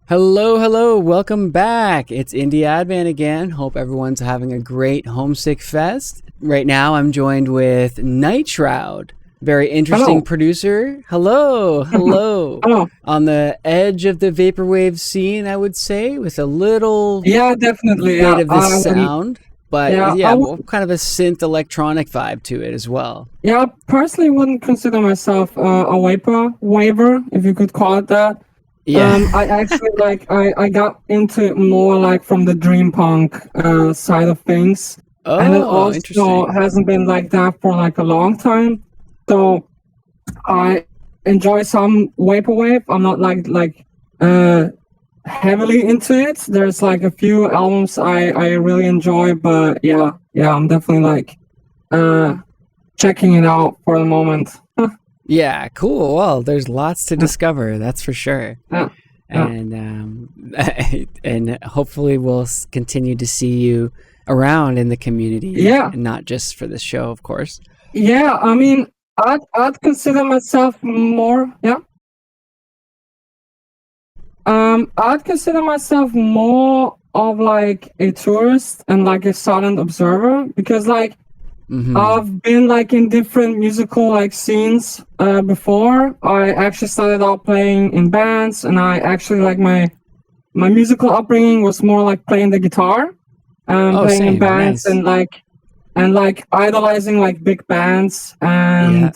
Hello, hello, welcome back. It's Indy Advant again. Hope everyone's having a great Homesick Fest. Right now I'm joined with Nightshroud, very interesting Hello. producer. Hello, hello. Hello. On the edge of the vaporwave scene, I would say, with a little Yeah, definitely. bit Yeah, of the sound, but yeah, yeah, well, kind of a synth electronic vibe to it as well. I personally wouldn't consider myself a waver, if you could call it that. Yeah. I actually I got into it more like from the dream punk side of things, and it Oh, also interesting. hasn't been like that for like a long time. So I enjoy some vaporwave. I'm not uh heavily into it. There's like a few albums I really enjoy, but yeah, I'm definitely like uh checking it out for the moment. Yeah, cool. Well, there's lots to Yeah, discover, that's for sure. yeah, yeah. And and hopefully we'll continue to see you around in the community, Yeah, and not just for the show, of course. yeah. I mean, I'd consider myself more. Yeah. I'd consider myself more of like a tourist and like a silent observer because like Mm-hmm. I've been like in different musical like scenes before. I actually started out playing in bands, and I actually like my musical upbringing was more like playing the guitar, Oh, playing in same. bands, Nice. and like idolizing like big bands, Yeah.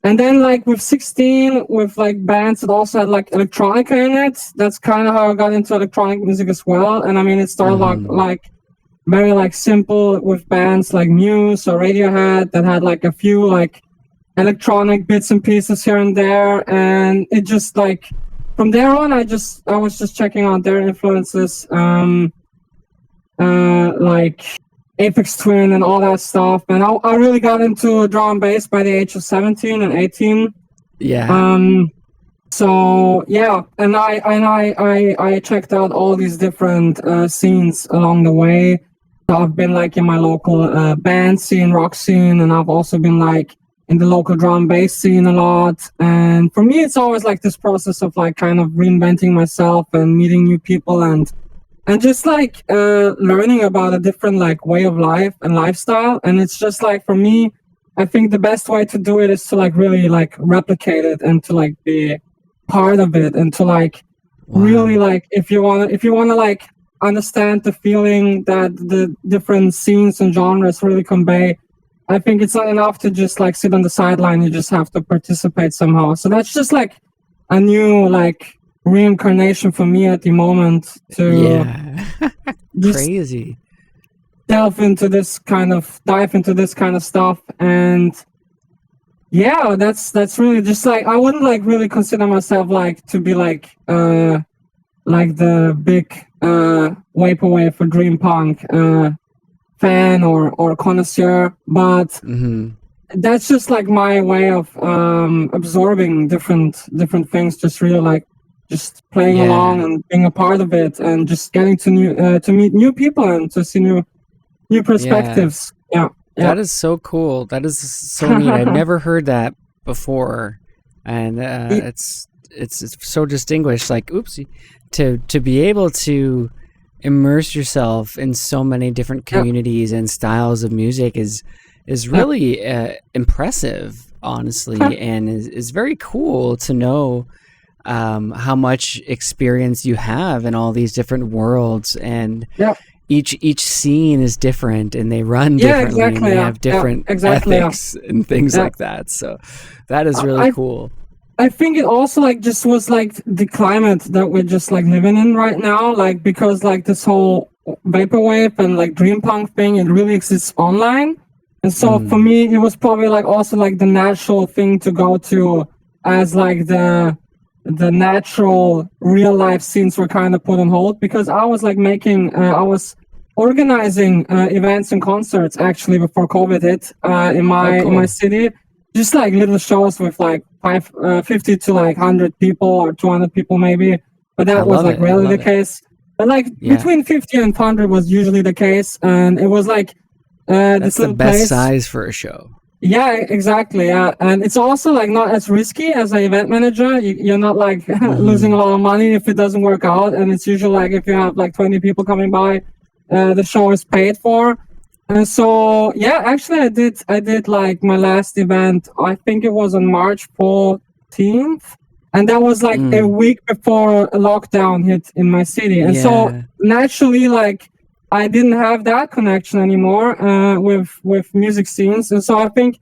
and then like with 16 with like bands that also had like electronica in it. That's kind of how I got into electronic music as well. And I mean, it started Mm-hmm. like very like simple with bands like Muse or Radiohead that had like a few like electronic bits and pieces here and there, and it just like from there on I was just checking out their influences, like Aphex Twin and all that stuff, and I really got into drum and bass by the age of 17 and 18. Yeah. um so yeah, and I checked out all these different scenes along the way. So I've been like in my local band scene, rock scene, and I've also been like in the local drum and bass scene a lot. And for me, it's always like this process of like kind of reinventing myself and meeting new people, and just like learning about a different like way of life and lifestyle. And it's just like for me, I think the best way to do it is to like really like replicate it and to like be part of it, and to like really Wow. like if you want to like understand the feeling that the different scenes and genres really convey. I think it's not enough to just like sit on the sideline. You just have to participate somehow. So that's just like a new like reincarnation for me at the moment, to Yeah. just Crazy. dive into this kind of stuff. And yeah, that's really just like, I wouldn't like really consider myself like to be like the big vaporwave for dream punk fan or connoisseur, but Mm-hmm. that's just like my way of absorbing different things, just really like just playing along Yeah. and being a part of it, and just getting to meet new people and to see new Yeah. perspectives. Yeah, yeah. That is so cool. That is so neat. I've never heard that before, and it's so distinguished. Like, oopsie, to be able to immerse yourself in so many different Yeah, communities and styles of music is yeah. really impressive, honestly, and is very cool to know how much experience you have in all these different worlds, and Yeah, each scene is different, and they run yeah, differently, and exactly. they Yeah, have yeah, different exactly. Yeah, ethics and things yeah. like that. So that is really I cool. I think it also like just was like the climate that we're just like living in right now, like because like this whole vaporwave and like dream punk thing, it really exists online. And so for Mm. me, it was probably like also like the natural thing to go to, as like the natural real life scenes were kind of put on hold, because I was like I was organizing events and concerts actually before COVID hit Oh, in my cool. city, just like little shows with like 50 to like 100 people or 200 people maybe, but I that was love like it. I rarely the love it. case. But like Yeah, between 50 and 100 was usually the case, and it was like this that's the little best place. size for a show. Yeah, exactly. Yeah, and it's also like not as risky as an event manager. You're not like losing a lot of money if it doesn't work out. And it's usually like if you have like 20 people coming by, the show is paid for. And so yeah, actually I did like my last event. I think it was on March 14th, and that was like a week before a lockdown hit in my city. And so Yeah. naturally, like I didn't have that connection anymore with music scenes, and so I think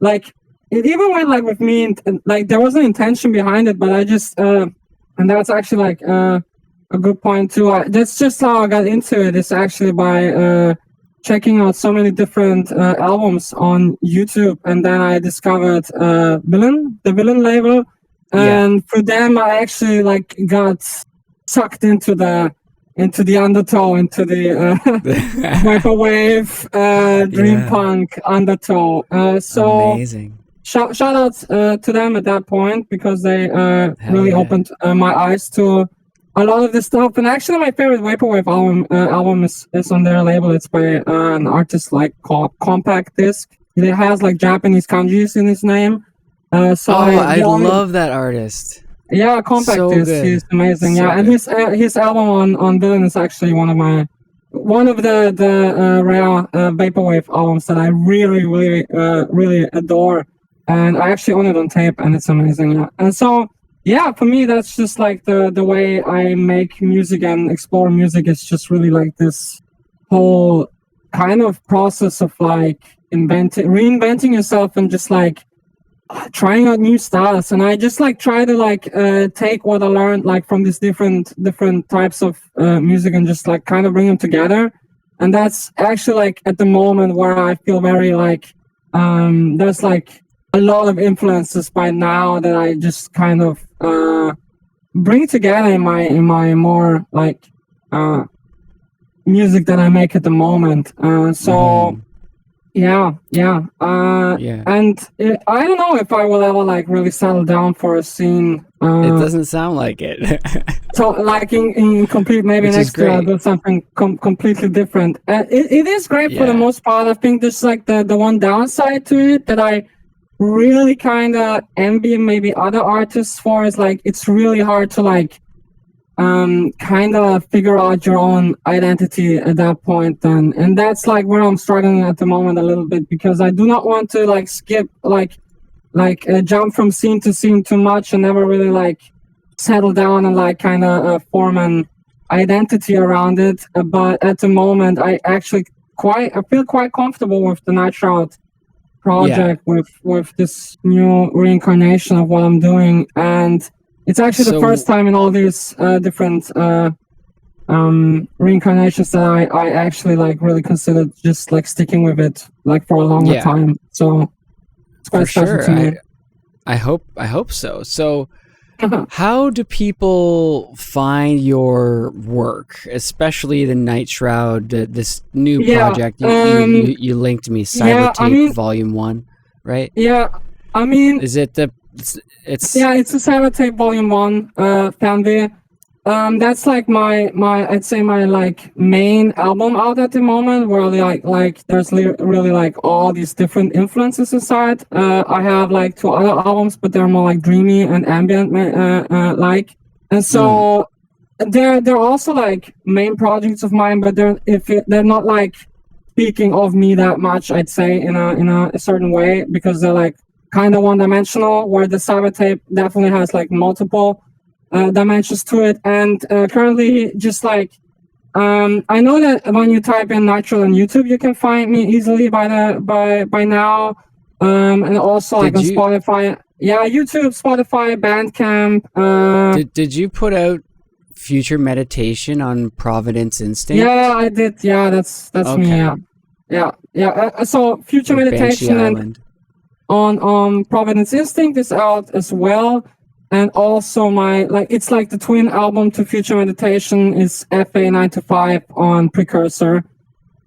like it even went like with me, and like there was an intention behind it, but I just and that's actually like a good point too. That's just how I got into it. It's actually by checking out so many different albums on YouTube, and then I discovered the Villain label, and for them I actually like got sucked into the undertow, into the vaporwave, dream punk undertow. So amazing. shout out to them at that point, because they really opened my eyes to a lot of this stuff. And actually, my favorite vaporwave album is on their label. It's by an artist like called Compact Disc. It has like Japanese kanjis in his name. I love that artist. Yeah, Compact So Disc. good. He's amazing. So yeah, and good. his album on Villain is actually one of the rare vaporwave albums that I really adore. And I actually own it on tape, and it's amazing. Yeah. And so, yeah, for me, that's just like the way I make music and explore music. Is just really like this whole kind of process of like reinventing yourself, and just like trying out new styles. And I just like try to like take what I learned like from these different types of music, and just like kind of bring them together. And that's actually like at the moment where I feel very like there's like a lot of influences by now that I just kind of bring together in my more like music that I make at the moment. Yeah. And I don't know if I will ever like really settle down for a scene. It doesn't sound like it. So like in complete, maybe next year I'll do something completely different. It is great for the most part. I think there's like the one downside to it that I really kind of envy maybe other artists for, is like it's really hard to like kind of figure out your own identity at that point. And that's like where I'm struggling at the moment a little bit, because I do not want to like skip like jump from scene to scene too much, and never really like settle down and like kind of form an identity around it. But at the moment I feel quite comfortable with the Nightshroud project, with this new reincarnation of what I'm doing. And it's actually the first time in all these different reincarnations that I actually like really considered just like sticking with it like for a longer time. So it's quite special to me. I hope so. So how do people find your work, especially the Nightshroud, this new project you linked me, Cybertape Volume 1, right? Yeah, I mean, is it it's a Cybertape Volume 1 fanvie. That's like my I'd say my like main album out at the moment, where like there's really like all these different influences inside. I have like 2 other albums, but they're more like dreamy and ambient like. And so they're also like main projects of mine, but they're not like speaking of me that much, I'd say, in a certain way, because they're like kind of one-dimensional, where the Cybertape definitely has like multiple dimensions to it. And currently, just like I know that when you type in nightshroud on YouTube, you can find me easily by now, and also like on Spotify. Yeah, YouTube, Spotify, Bandcamp. Did you put out Future Meditation on Providence Instinct? Yeah, I did. Yeah, that's okay. Me. Yeah. So Future Meditation and on Providence Instinct is out as well. And also it's like the twin album to Future Meditation is FA 9 to 5 on Precursor.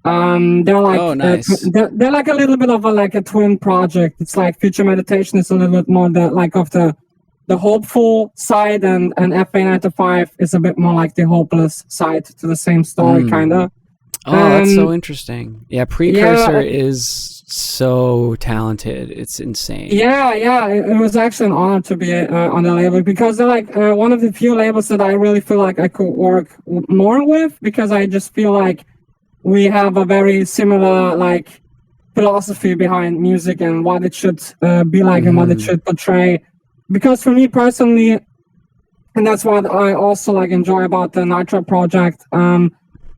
They're like they're like a little bit of a twin project. It's like Future Meditation is a little bit more the hopeful side, and FA 9 to 5 is a bit more like the hopeless side to the same story, kind of. Oh, that's so interesting. Yeah, Precursor is so talented. It's insane. Yeah, it was actually an honor to be on the label, because they're like one of the few labels that I really feel like I could work more with, because I just feel like we have a very similar like philosophy behind music and what it should be like and what it should portray. Because for me personally, and that's what I also like enjoy about the Nitro project,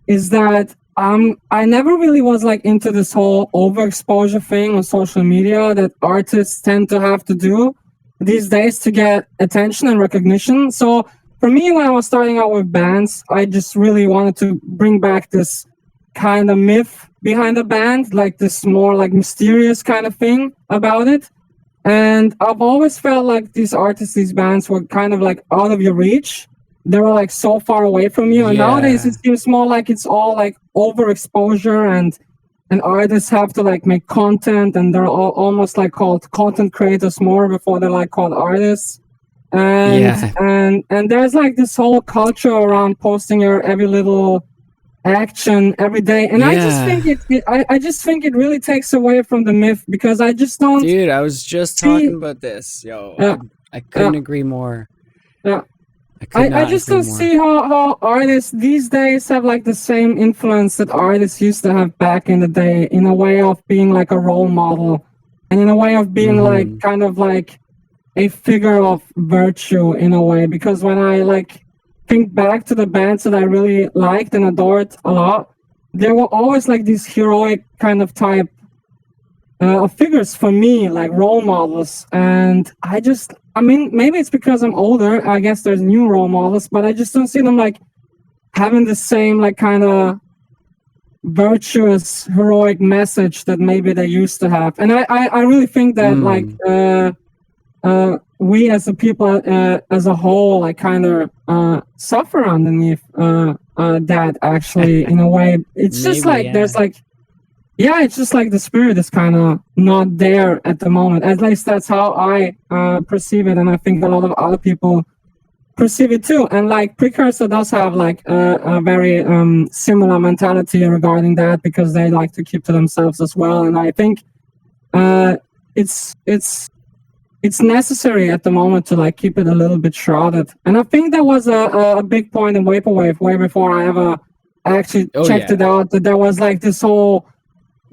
is that I never really was like into this whole overexposure thing on social media that artists tend to have to do these days to get attention and recognition. So for me, when I was starting out with bands, I just really wanted to bring back this kind of myth behind the band, like this more like mysterious kind of thing about it. And I've always felt like these artists, these bands were kind of like out of your reach. They were like so far away from you. And nowadays it seems more like it's all like overexposure, and artists have to like make content, and they're all almost like called content creators more before they're like called artists. And there's like this whole culture around posting your every little action every day, and I just think it really takes away from the myth, because I just don't. Dude, I was just talking about this. I couldn't agree more. I just don't see how artists these days have like the same influence that artists used to have back in the day, in a way of being like a role model, and in a way of being like kind of like a figure of virtue in a way. Because when I like think back to the bands that I really liked and adored a lot, there were always like these heroic kind of type figures for me, like role models. And I mean, maybe it's because I'm older, I guess there's new role models, but I just don't see them like having the same like kind of virtuous, heroic message that maybe they used to have. And I really think that like we as a people as a whole like kind of suffer underneath that, actually, in a way. It's just like there's like, it's just like the spirit is kind of not there at the moment. At least that's how I perceive it, and I think a lot of other people perceive it too. And like Precursor does have like a very similar mentality regarding that, because they like to keep to themselves as well. And I think it's necessary at the moment to like keep it a little bit shrouded. And I think that was a big point in Vaporwave way before I ever actually checked it out, that there was like this whole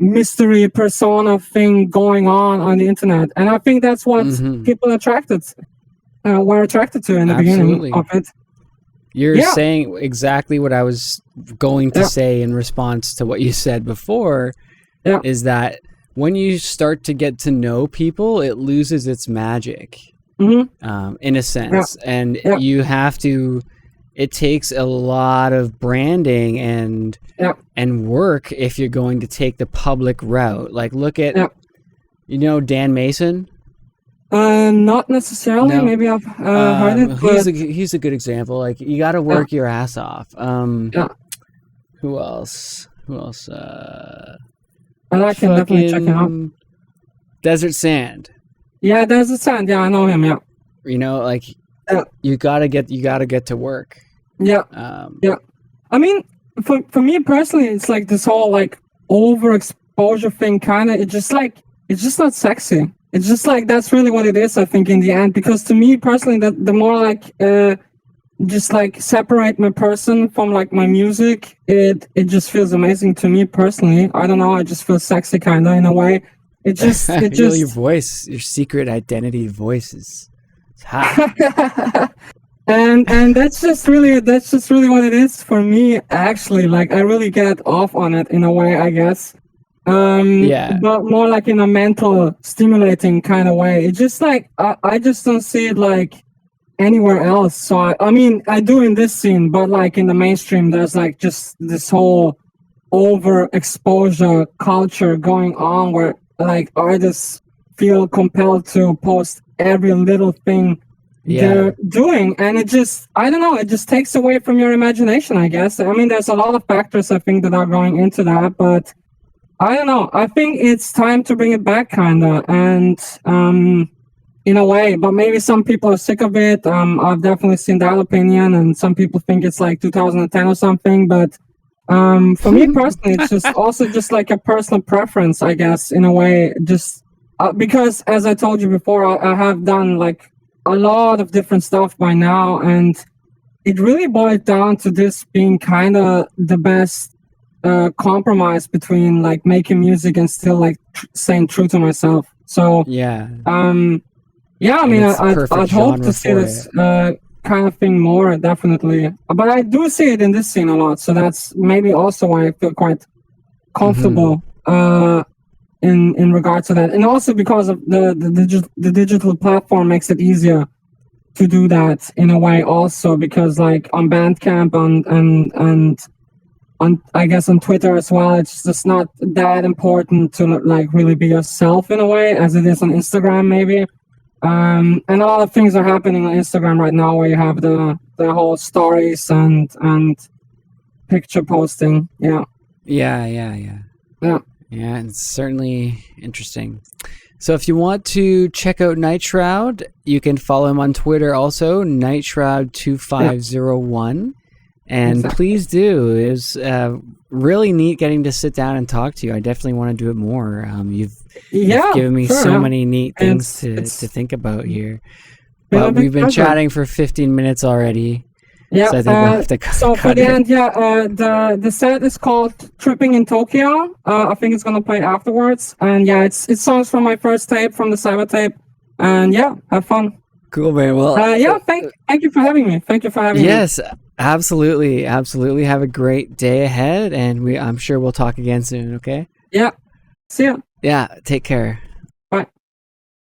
mystery persona thing going on the internet. And I think that's what people were attracted to in the beginning of it. You're saying exactly what I was going to say in response to what you said before, is that when you start to get to know people, it loses its magic, in a sense. And you have to, it takes a lot of branding and work if you're going to take the public route. Like, look at, Dan Mason? Not necessarily. No. Maybe I've heard it. He's a good example. Like, you got to work your ass off. Who else? I can definitely check him out. Desert Sand. Yeah, Desert Sand. Yeah, I know him. Yeah. You know, like you gotta get to work. Yeah. I mean, for me personally, it's like this whole like overexposure thing. Kind of, it's just not sexy. It's just like that's really what it is, I think, in the end. Because to me personally, that the more like just like separate my person from like my music, it just feels amazing to me personally. I don't know, I just feel sexy kind of in a way. It just your voice, your secret identity voice is hot. and that's just really what it is for me, actually. Like, I really get off on it in a way, I guess. But more like in a mental stimulating kind of way. It's just like I just don't see it like anywhere else. So I mean, I do in this scene, but like in the mainstream, there's like just this whole overexposure culture going on, where like artists feel compelled to post every little thing they're doing, and it just, I don't know, it just takes away from your imagination, I guess. I mean, there's a lot of factors I think that are going into that, but I don't know. I think it's time to bring it back, kind of, and in a way. But maybe some people are sick of it. I've definitely seen that opinion, and some people think it's like 2010 or something. But For me personally, it's just also just like a personal preference, I guess, in a way. Just because, as I told you before, I have done like a lot of different stuff by now, and it really boiled down to this being kind of the best compromise between like making music and still like staying true to myself. So Yeah. yeah, I mean, it's the I'd perfect hope to genre see for this kind of thing more, definitely. But I do see it in this scene a lot, so that's maybe also why I feel quite comfortable in regard to that, and also because of the digital platform makes it easier to do that in a way. Also, because like on Bandcamp and on I guess on Twitter as well, it's just not that important to like really be yourself in a way as it is on Instagram maybe. And a lot of things are happening on Instagram right now where you have the whole stories and picture posting. Yeah. Yeah. Yeah. Yeah, it's certainly interesting. So if you want to check out Nightshroud, you can follow him on Twitter also, Nightshroud2501. And please do. It was really neat getting to sit down and talk to you. I definitely want to do it more. You've given me so many neat things to think about here. But we've been chatting for 15 minutes already. Yeah. So I think we'll have to so for the end, the set is called Tripping in Tokyo. I think it's gonna play afterwards. And yeah, it's songs from my first tape, from the Cyber tape. And yeah, have fun. Cool, man. Well, yeah, thank you for having me. Thank you for having me. Yes, absolutely. Have a great day ahead, and I'm sure we'll talk again soon, okay? Yeah. See ya. Yeah, take care.